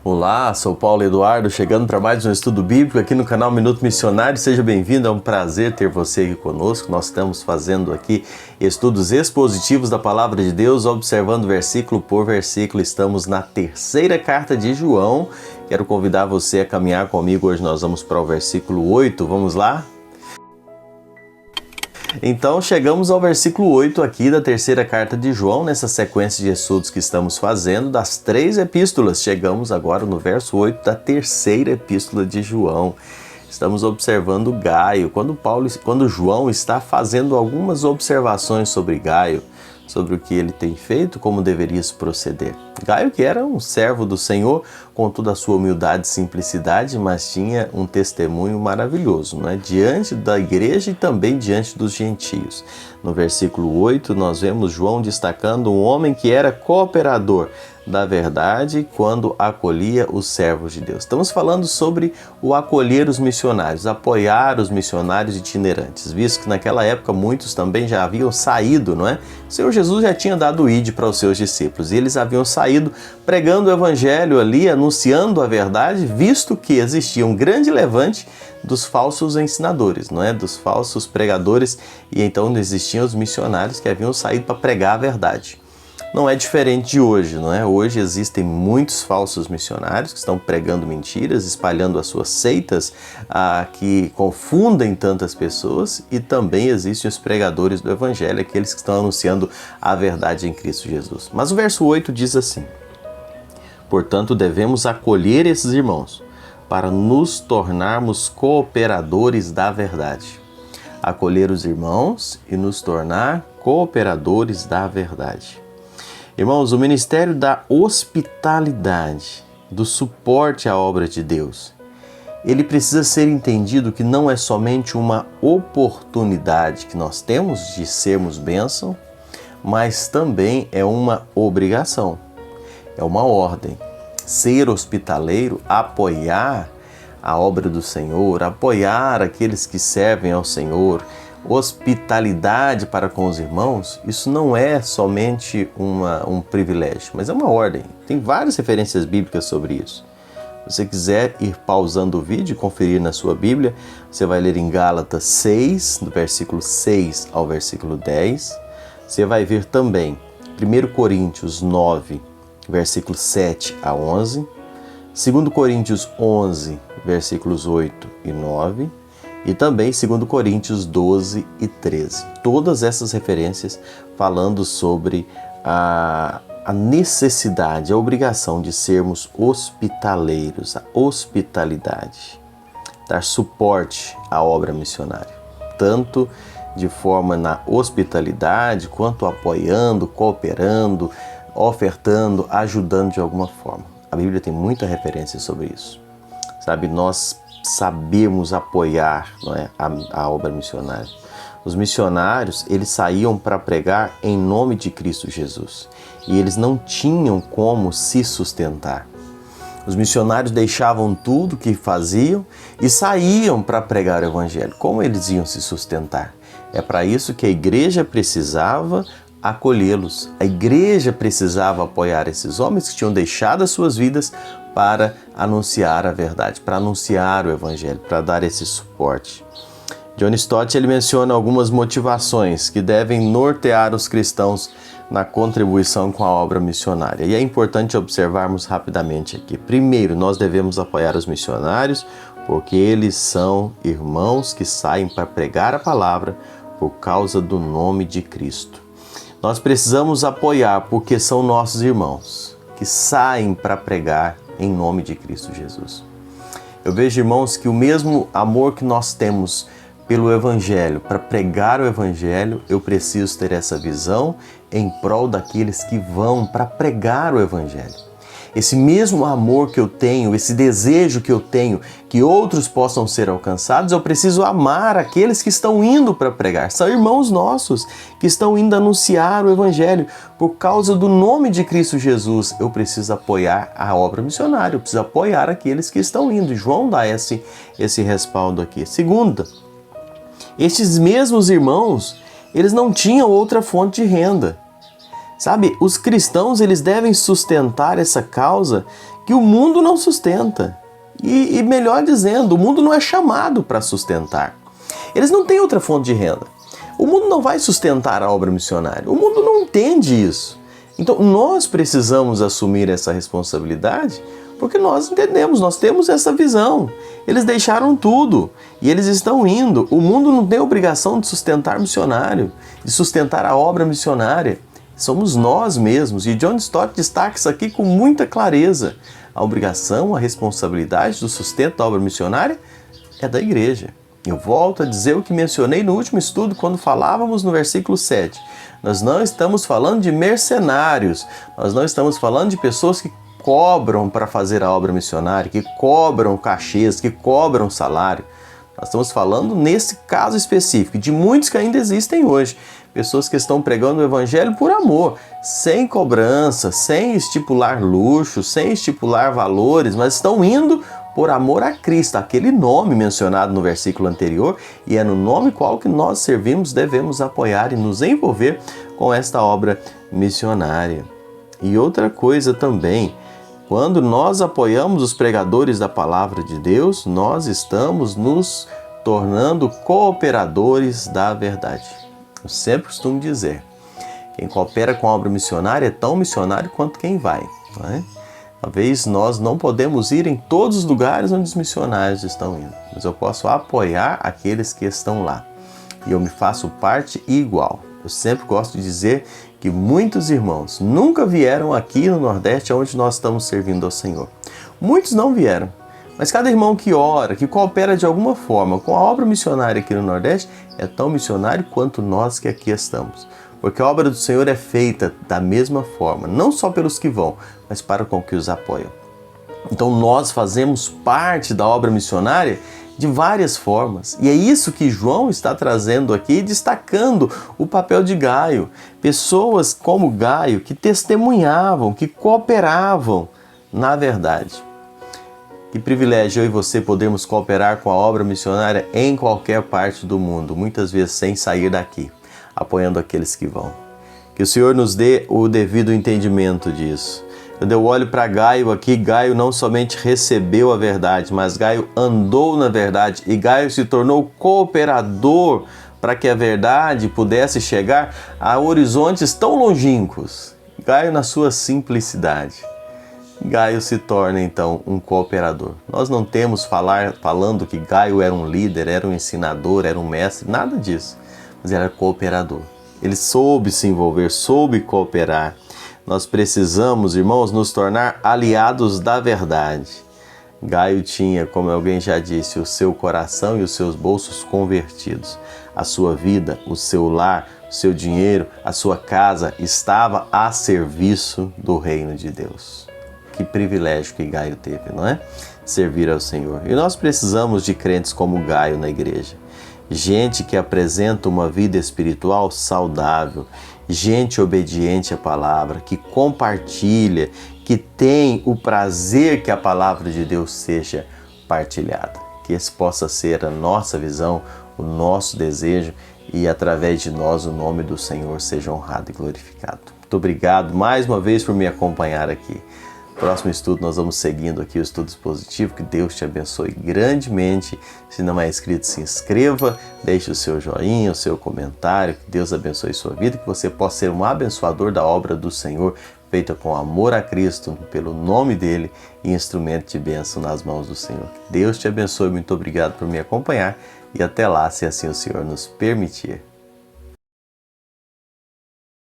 Olá, sou Paulo Eduardo, chegando para mais um estudo bíblico aqui no canal Minuto Missionário. Seja bem-vindo, é um prazer ter você aqui conosco. Nós estamos fazendo aqui estudos expositivos da Palavra de Deus, observando versículo por versículo. Estamos na terceira carta de João. Quero convidar você a caminhar comigo. Hoje nós vamos para o versículo 8. Vamos lá? Então chegamos ao versículo 8 aqui da terceira carta de João, nessa sequência de estudos que estamos fazendo das 3 epístolas. Chegamos agora no verso 8 da terceira epístola de João. Estamos observando Gaio, quando João está fazendo algumas observações sobre Gaio, sobre o que ele tem feito, como deveria se proceder. Gaio, que era um servo do Senhor, com toda a sua humildade e simplicidade, mas tinha um testemunho maravilhoso, né? Diante da igreja e também diante dos gentios. No versículo 8, nós vemos João destacando um homem que era cooperador da verdade quando acolhia os servos de Deus. Estamos falando sobre o acolher os missionários, apoiar os missionários itinerantes, visto que naquela época muitos também já haviam saído, não é? O Senhor Jesus já tinha dado o ide para os seus discípulos e eles haviam saído pregando o evangelho ali, anunciando a verdade, visto que existia um grande levante dos falsos ensinadores, não é? Dos falsos pregadores, e então existiam os missionários que haviam saído para pregar a verdade. Não é diferente de hoje, não é? Hoje existem muitos falsos missionários que estão pregando mentiras, espalhando as suas seitas que confundem tantas pessoas, e também existem os pregadores do evangelho, aqueles que estão anunciando a verdade em Cristo Jesus. Mas o verso 8 diz assim: portanto, devemos acolher esses irmãos para nos tornarmos cooperadores da verdade. Acolher os irmãos e nos tornar cooperadores da verdade. Irmãos, o ministério da hospitalidade, do suporte à obra de Deus, ele precisa ser entendido que não é somente uma oportunidade que nós temos de sermos bênção, mas também é uma obrigação, é uma ordem. Ser hospitaleiro, apoiar a obra do Senhor, apoiar aqueles que servem ao Senhor, hospitalidade para com os irmãos, isso não é somente um privilégio, mas é uma ordem. Tem várias referências bíblicas sobre isso. Se você quiser ir pausando o vídeo e conferir na sua Bíblia, você vai ler em Gálatas 6, do versículo 6 ao versículo 10. Você vai ver também 1 Coríntios 9, versículos 7 a 11, 2 Coríntios 11, versículos 8 e 9, e também 2 Coríntios 12 e 13. Todas essas referências falando sobre a necessidade, a obrigação de sermos hospitaleiros, a hospitalidade, dar suporte à obra missionária, tanto de forma na hospitalidade, quanto apoiando, cooperando, ofertando, ajudando de alguma forma. A Bíblia tem muita referência sobre isso. Sabe, nós sabemos apoiar, não é, a obra missionária. Os missionários, eles saíam para pregar em nome de Cristo Jesus e eles não tinham como se sustentar. Os missionários deixavam tudo que faziam e saíam para pregar o evangelho. Como eles iam se sustentar? É para isso que a igreja precisava acolhê-los. A igreja precisava apoiar esses homens que tinham deixado as suas vidas para anunciar a verdade, para anunciar o evangelho, para dar esse suporte. John Stott, ele menciona algumas motivações que devem nortear os cristãos na contribuição com a obra missionária. E é importante observarmos rapidamente aqui. Primeiro, nós devemos apoiar os missionários porque eles são irmãos que saem para pregar a palavra por causa do nome de Cristo. Nós precisamos apoiar porque são nossos irmãos que saem para pregar em nome de Cristo Jesus. Eu vejo, irmãos, que o mesmo amor que nós temos pelo Evangelho, para pregar o Evangelho, eu preciso ter essa visão em prol daqueles que vão para pregar o Evangelho. Esse mesmo amor que eu tenho, esse desejo que eu tenho, que outros possam ser alcançados, eu preciso amar aqueles que estão indo para pregar. São irmãos nossos que estão indo anunciar o Evangelho. Por causa do nome de Cristo Jesus, eu preciso apoiar a obra missionária, eu preciso apoiar aqueles que estão indo. E João dá esse respaldo aqui. Segunda, estes mesmos irmãos, eles não tinham outra fonte de renda. Sabe, os cristãos, eles devem sustentar essa causa que o mundo não sustenta. E melhor dizendo, o mundo não é chamado para sustentar. Eles não têm outra fonte de renda. O mundo não vai sustentar a obra missionária. O mundo não entende isso. Então nós precisamos assumir essa responsabilidade porque nós entendemos, nós temos essa visão. Eles deixaram tudo e eles estão indo. O mundo não tem obrigação de sustentar missionário, de sustentar a obra missionária. Somos nós mesmos. E John Stott destaca isso aqui com muita clareza. A obrigação, a responsabilidade do sustento da obra missionária é da igreja. Eu volto a dizer o que mencionei no último estudo quando falávamos no versículo 7. Nós não estamos falando de mercenários, nós não estamos falando de pessoas que cobram para fazer a obra missionária, que cobram cachês, que cobram salário. Nós estamos falando nesse caso específico, de muitos que ainda existem hoje. Pessoas que estão pregando o evangelho por amor, sem cobrança, sem estipular luxo, sem estipular valores, mas estão indo por amor a Cristo, aquele nome mencionado no versículo anterior, e é no nome qual que nós servimos, devemos apoiar e nos envolver com esta obra missionária. E outra coisa também, quando nós apoiamos os pregadores da palavra de Deus, nós estamos nos tornando cooperadores da verdade. Eu sempre costumo dizer, quem coopera com a obra missionária é tão missionário quanto quem vai, não é? Talvez nós não podemos ir em todos os lugares onde os missionários estão indo, mas eu posso apoiar aqueles que estão lá. E eu me faço parte igual. Eu sempre gosto de dizer que muitos irmãos nunca vieram aqui no Nordeste onde nós estamos servindo ao Senhor. Muitos não vieram, mas cada irmão que ora, que coopera de alguma forma com a obra missionária aqui no Nordeste, é tão missionário quanto nós que aqui estamos. Porque a obra do Senhor é feita da mesma forma, não só pelos que vão, mas para com que os apoiam. Então nós fazemos parte da obra missionária de várias formas. E é isso que João está trazendo aqui, destacando o papel de Gaio. Pessoas como Gaio que testemunhavam, que cooperavam na verdade. Que privilégio eu e você podermos cooperar com a obra missionária em qualquer parte do mundo, muitas vezes sem sair daqui, apoiando aqueles que vão. Que o Senhor nos dê o devido entendimento disso. Quando eu olho para Gaio aqui, Gaio não somente recebeu a verdade, mas Gaio andou na verdade e Gaio se tornou cooperador para que a verdade pudesse chegar a horizontes tão longínquos. Gaio na sua simplicidade. Gaio se torna então um cooperador. Nós não temos falando que Gaio era um líder, era um ensinador, era um mestre, nada disso. Mas ele era cooperador. Ele soube se envolver, soube cooperar. Nós precisamos, irmãos, nos tornar aliados da verdade. Gaio tinha, como alguém já disse, o seu coração e os seus bolsos convertidos. A sua vida, o seu lar, o seu dinheiro, a sua casa estava a serviço do reino de Deus. Que privilégio que Gaio teve, não é? Servir ao Senhor. E nós precisamos de crentes como Gaio na igreja. Gente que apresenta uma vida espiritual saudável, gente obediente à palavra, que compartilha, que tem o prazer que a palavra de Deus seja partilhada. Que esse possa ser a nossa visão, o nosso desejo e através de nós o nome do Senhor seja honrado e glorificado. Muito obrigado mais uma vez por me acompanhar aqui. Próximo estudo nós vamos seguindo aqui o estudo expositivo. Que Deus te abençoe grandemente. Se não é inscrito, se inscreva, deixe o seu joinha, o seu comentário. Que Deus abençoe sua vida, que você possa ser um abençoador da obra do Senhor, feita com amor a Cristo, pelo nome dele e instrumento de bênção nas mãos do Senhor. Que Deus te abençoe, muito obrigado por me acompanhar e até lá, se assim o Senhor nos permitir.